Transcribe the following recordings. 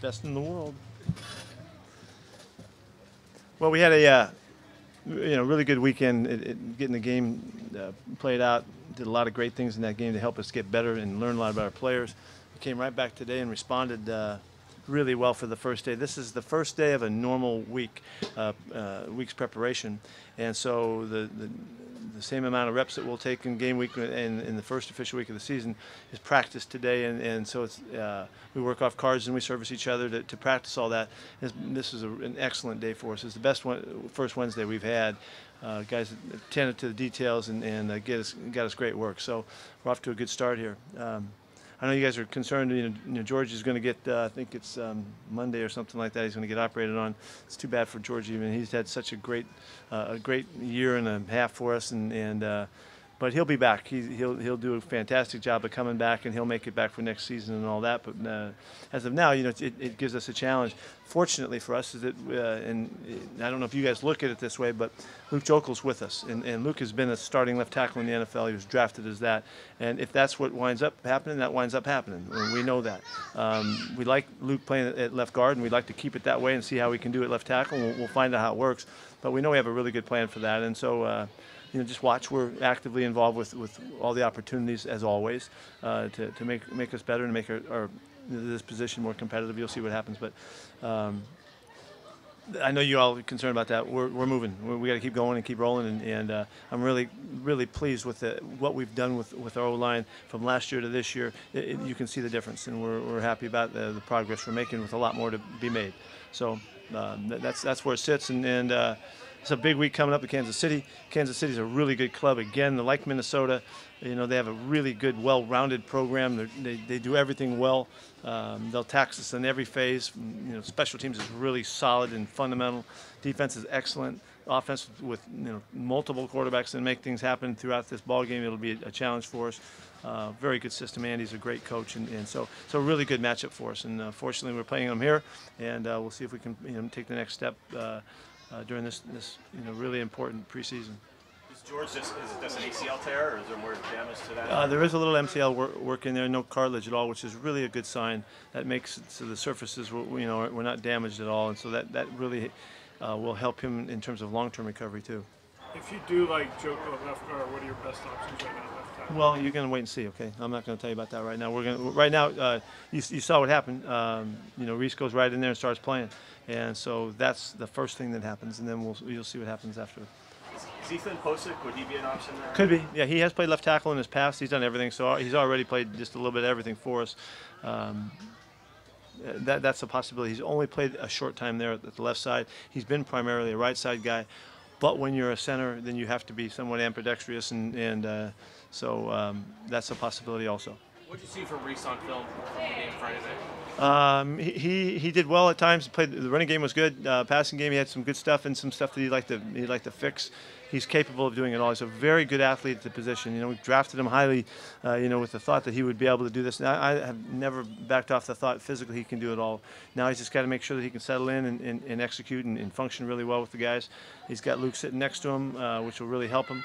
Best in the world. Well, we had a really good weekend getting the game played out. Did a lot of great things in that game to help us get better and learn a lot about our players. We came right back today and responded really well for the first day. This is the first day of a normal week's preparation, and so the same amount of reps that we'll take in game week and in the first official week of the season is practice today, and so it's we work off cards and we service each other to practice all that. This is an excellent day for us. It's the best first Wednesday we've had. Guys attended to the details and got us great work. So we're off to a good start here. I know you guys are concerned. George is going to get. I think it's Monday or something like that. He's going to get operated on. It's too bad for George. Even he's had such a great year and a half for us, but he'll be back. He'll do a fantastic job of coming back, and he'll make it back for next season and all that. But as of now, it gives us a challenge. Fortunately for us, is that and I don't know if you guys look at it this way, but Luke Jokel's with us, and Luke has been a starting left tackle in the NFL. He was drafted as that, and if that's what winds up happening, that winds up happening. And we know that. We like Luke playing at left guard, and we'd like to keep it that way and see how we can do it left tackle. We'll find out how it works, but we know we have a really good plan for that, and so. Just watch. We're actively involved with all the opportunities, as always, to make us better and make our this position more competitive. You'll see what happens, but I know you all are concerned about that. We're moving. We got to keep going and keep rolling, and I'm really pleased with what we've done with our O-line from last year to this year. You can see the difference, and we're happy about the progress we're making with a lot more to be made. So that's where it sits, and it's a big week coming up in Kansas City. Kansas City's a really good club. Again, they're like Minnesota. They have a really good, well-rounded program. They do everything well. They'll tax us in every phase. Special teams is really solid and fundamental. Defense is excellent. Offense with multiple quarterbacks and make things happen throughout this ball game. It'll be a challenge for us. Very good system. Andy's a great coach, and so a really good matchup for us. And fortunately, we're playing them here, and we'll see if we can take the next step. During this really important preseason. Is George just an ACL tear, or is there more damage to that? There is a little MCL work in there, no cartilage at all, which is really a good sign. That makes it so the surfaces we're not damaged at all, and so that really will help him in terms of long-term recovery too. If you do like Joko at left guard, what are your best options right now at left tackle? Well, you're going to wait and see. Okay, I'm not going to tell you about that right now. Right now. You saw what happened. Reese goes right in there and starts playing, and so that's the first thing that happens, and then you'll see what happens after. Is Ethan Posick, would he be an option there? Could be. Yeah, he has played left tackle in his past. He's done everything, so he's already played just a little bit of everything for us. That's a possibility. He's only played a short time there at the left side. He's been primarily a right side guy. But when you're a center, then you have to be somewhat ambidextrous, and so that's a possibility also. What did you see from Reese on film from the game Friday night? He did well at times. The running game was good. Passing game, he had some good stuff and some stuff that he'd like to fix. He's capable of doing it all. He's a very good athlete at the position. We drafted him highly, with the thought that he would be able to do this. Now, I have never backed off the thought physically he can do it all. Now he's just got to make sure that he can settle in and execute and function really well with the guys. He's got Luke sitting next to him, which will really help him.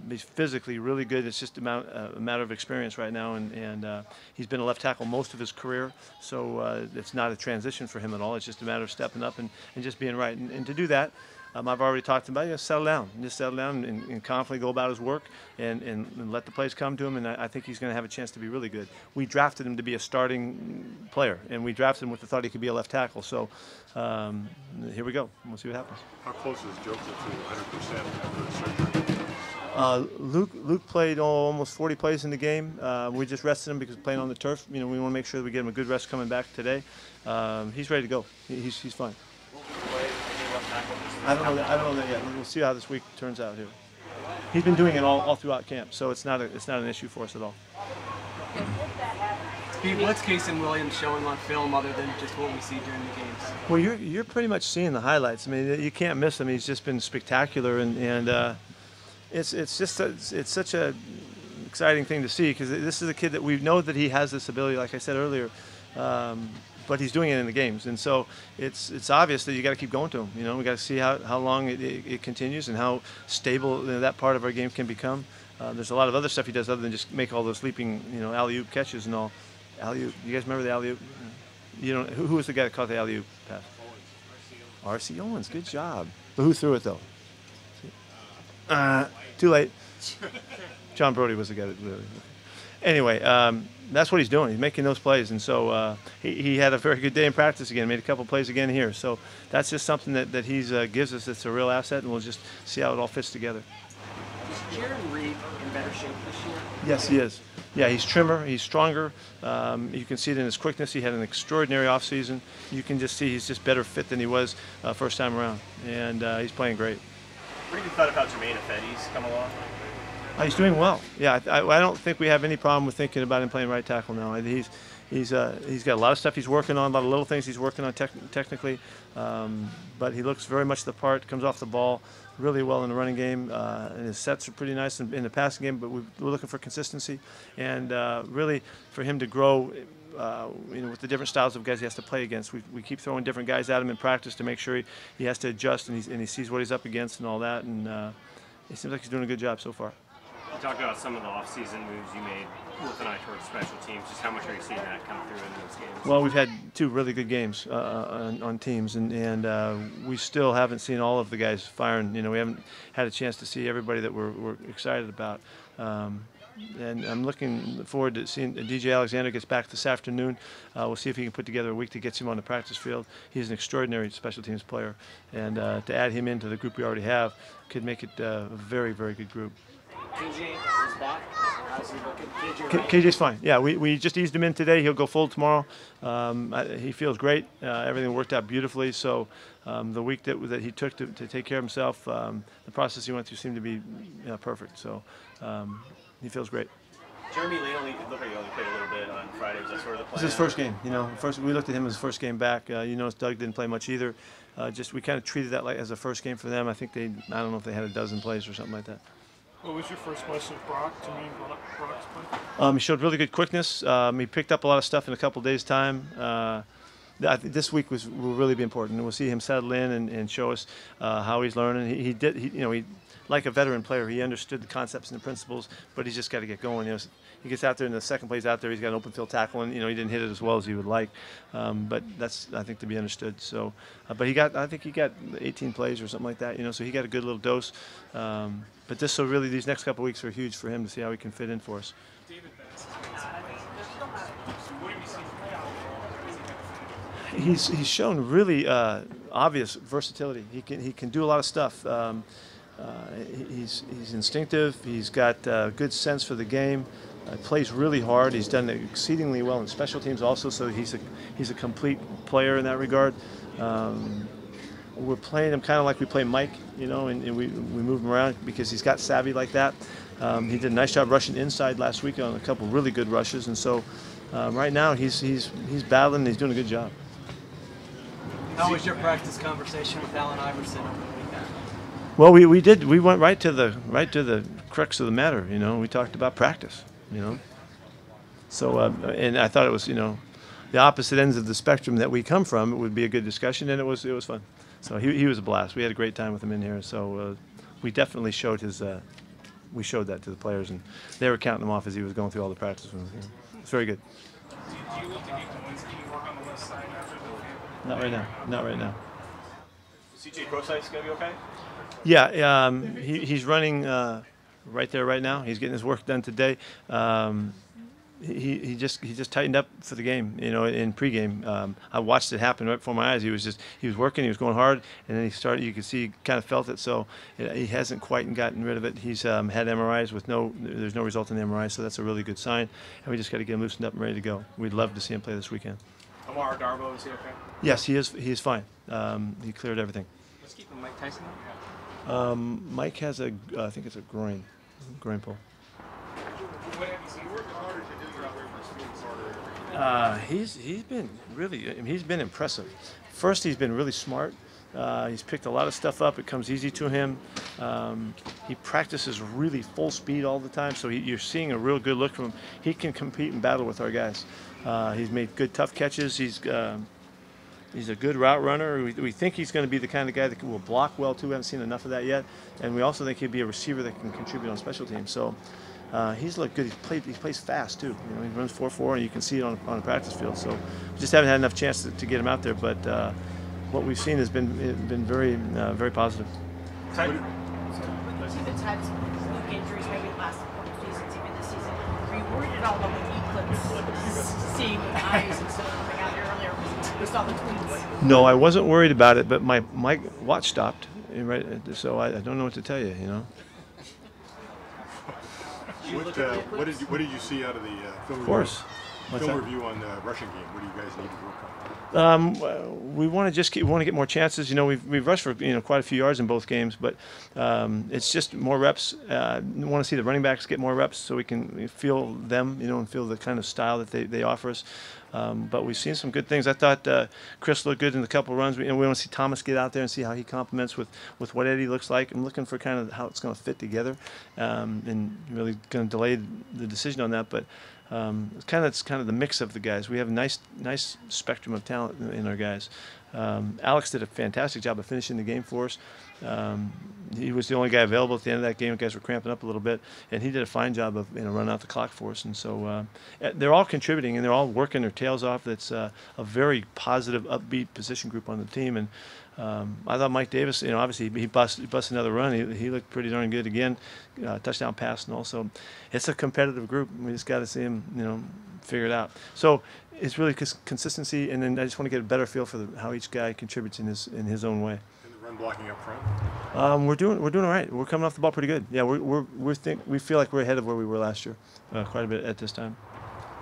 He's physically really good. It's just a matter of experience right now, and he's been a left tackle most of his career, so it's not a transition for him at all. It's just a matter of stepping up and just being right. And to do that, I've already talked about settle down and confidently go about his work and let the plays come to him, and I think he's going to have a chance to be really good. We drafted him to be a starting player, and we drafted him with the thought he could be a left tackle, so here we go. We'll see what happens. How close is Joker to 100% after surgery? Luke played almost 40 plays in the game. We just rested him because playing on the turf. We want to make sure that we get him a good rest coming back today. He's ready to go. He's fine. I don't know that yet. We'll see how this week turns out here. He's been doing it all throughout camp, so it's not an issue for us at all. Pete, what's Kason Williams showing on film other than just what we see during the games? Well, you're pretty much seeing the highlights. I mean, you can't miss him. He's just been spectacular, and it's such a exciting thing to see because this is a kid that we know that he has this ability, like I said earlier. But he's doing it in the games, and so it's obvious that you got to keep going to him. We got to see how long it continues and how stable that part of our game can become. There's a lot of other stuff he does other than just make all those leaping, alley-oop catches and all. Alley-oop. You guys remember the alley-oop? You don't. Who was the guy that caught the alley-oop pass? R.C. Owens. Good job. But who threw it though? Too late. John Brody was the guy that really. Anyway, that's what he's doing. He's making those plays, and so he had a very good day in practice again. Made a couple plays again here. So that's just something that he's gives us. That's a real asset, and we'll just see how it all fits together. Is Jaron Reed in better shape this year? Yes, he is. Yeah, he's trimmer. He's stronger. You can see it in his quickness. He had an extraordinary offseason. You can just see he's just better fit than he was first time around, and he's playing great. What have you thought about Jermaine Ifedi's come along? He's doing well. Yeah, I don't think we have any problem with thinking about him playing right tackle now. He's got a lot of stuff he's working on, a lot of little things he's working on technically, but he looks very much the part. Comes off the ball really well in the running game, and his sets are pretty nice in the passing game. But we're looking for consistency, and really for him to grow. With the different styles of guys he has to play against, we keep throwing different guys at him in practice to make sure he has to adjust and he sees what he's up against and all that. And it seems like he's doing a good job so far. You talked about some of the off-season moves you made with an eye towards special teams. Just how much are you seeing that come through in those games? Well, we've had 2 really good games on teams, and we still haven't seen all of the guys firing. We haven't had a chance to see everybody that we're excited about. And I'm looking forward to seeing DJ Alexander gets back this afternoon. We'll see if he can put together a week that gets him on the practice field. He's an extraordinary special teams player, and to add him into the group we already have could make it a very, very good group. KJ is back. How's he looking? KJ's fine. Yeah, we just eased him in today. He'll go full tomorrow. He feels great. Everything worked out beautifully. So the week that he took to take care of himself, the process he went through seemed to be perfect. So he feels great. Jeremy Lee looked like he only played a little bit on Friday. Was that sort of the plan? It's his first game. First we looked at him as his first game back. Doug didn't play much either. We kind of treated that like as a first game for them. I think I don't know if they had a dozen plays or something like that. What was your first question of Brock? Brock's play? He showed really good quickness. He picked up a lot of stuff in a couple days' time. I think this week will really be important. We'll see him settle in and show us how he's learning. He like a veteran player, he understood the concepts and the principles, but he's just got to get going. He gets out there, and the second play he's out there, he's got an open field tackle, and he didn't hit it as well as he would like. But that's, I think, to be understood. So, but I think he got 18 plays or something like that. So he got a good little dose. But really these next couple of weeks are huge for him to see how he can fit in for us. He's shown really obvious versatility. He can do a lot of stuff. He's instinctive. He's got good sense for the game. Plays really hard. He's done exceedingly well in special teams also. So he's a complete player in that regard. We're playing him kind of like we play Mike, and we move him around because he's got savvy like that. He did a nice job rushing inside last week on a couple really good rushes, and so right now he's battling and he's doing a good job. How was your practice conversation with Allen Iverson over the weekend? Well, we went right to the crux of the matter. We talked about practice. So and I thought it was the opposite ends of the spectrum that we come from. It would be a good discussion, and it was fun. So he was a blast. We had a great time with him in here. So we definitely showed we showed that to the players, and they were counting him off as he was going through all the practice ones. It's very good. Do you look to get Kowinski work on the left side after the game? Not right now. CJ Prosite's going to be okay? Yeah, he's running right there right now. He's getting his work done today. He just tightened up for the game, in pregame. I watched it happen right before my eyes. He was working, he was going hard, and then he started. You could see he kind of felt it. So he hasn't quite gotten rid of it. He's had MRIs there's no result in the MRI, so that's a really good sign. And we just got to get him loosened up and ready to go. We'd love to see him play this weekend. Amar Darbo, is he okay? Yes, he is. He is fine. He cleared everything. Let's keep Mike Tyson up. Mike has I think it's a groin pull. What have you seen? Working harder to do your other first harder. He's been impressive. First, he's been really smart. He's picked a lot of stuff up. It comes easy to him. He practices really full speed all the time, so you're seeing a real good look from him. He can compete and battle with our guys. He's made good, tough catches. He's a good route runner. We think he's going to be the kind of guy that will block well, too. We haven't seen enough of that yet. And we also think he'll be a receiver that can contribute on special teams. So He's looked good. He plays fast too. You know, he runs 4.4, and you can see it on a practice field. So we just haven't had enough chance to get him out there. But what we've seen has been very positive. So the team that's had some fluke injuries maybe the last couple seasons, even this season, were you worried at all about the eclipse, seeing with eyes instead of coming out here earlier? We saw the tweets. No, I wasn't worried about it, but my watch stopped. Right, so I don't know what to tell you. You know. What did you see out of the film Of course. review on the rushing game? What do you guys need to work on? We want to get more chances. You know, we've rushed for quite a few yards in both games, but it's just more reps. We want to see the running backs get more reps so we can feel them, and feel the kind of style that they offer us. But we've seen some good things. I thought Chris looked good in a couple runs. We want to see Thomas get out there and see how he complements with what Eddie looks like. I'm looking for kind of how it's going to fit together, and really going to delay the decision on that. But it's kind of the mix of the guys. We have a nice spectrum of talent in our guys. Alex did a fantastic job of finishing the game for us. He was the only guy available at the end of that game. The guys were cramping up a little bit, and he did a fine job of running out the clock for us. And so they're all contributing, and they're all working their tails off. That's a very positive, upbeat position group on the team. And I thought Mike Davis, obviously he busted another run. He looked pretty darn good again, touchdown pass, and also it's a competitive group. We just got to see him, figure it out. So it's really consistency, and then I just want to get a better feel for how each guy contributes in his own way. And the run blocking up front? We're doing all right. We're coming off the ball pretty good. Yeah, we feel like we're ahead of where we were last year, quite a bit at this time.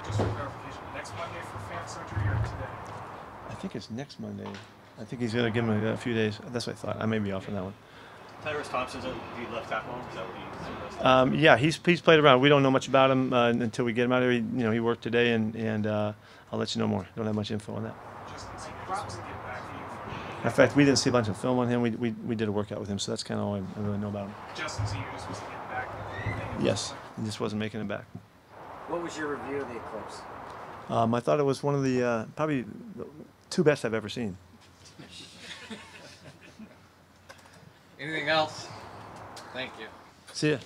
Just for clarification, next Monday for fan surgery or today? I think it's next Monday. I think he's going to give him a few days. That's what I thought. I may be off on that one. Tyrus Thompson's the left tackle. Is that what he's? Yeah, he's played around. We don't know much about him until we get him out here. He worked today, and I'll let you know more. Don't have much info on that. Justin Seahawks supposed to get back to you. In fact, we didn't see a bunch of film on him. We did a workout with him, so that's kind of all I really know about him. Justin Seahawks was supposed to get back. Yes, he just wasn't making it back. What was your review of the eclipse? I thought it was one of the probably the two best I've ever seen. Anything else? Thank you. See ya.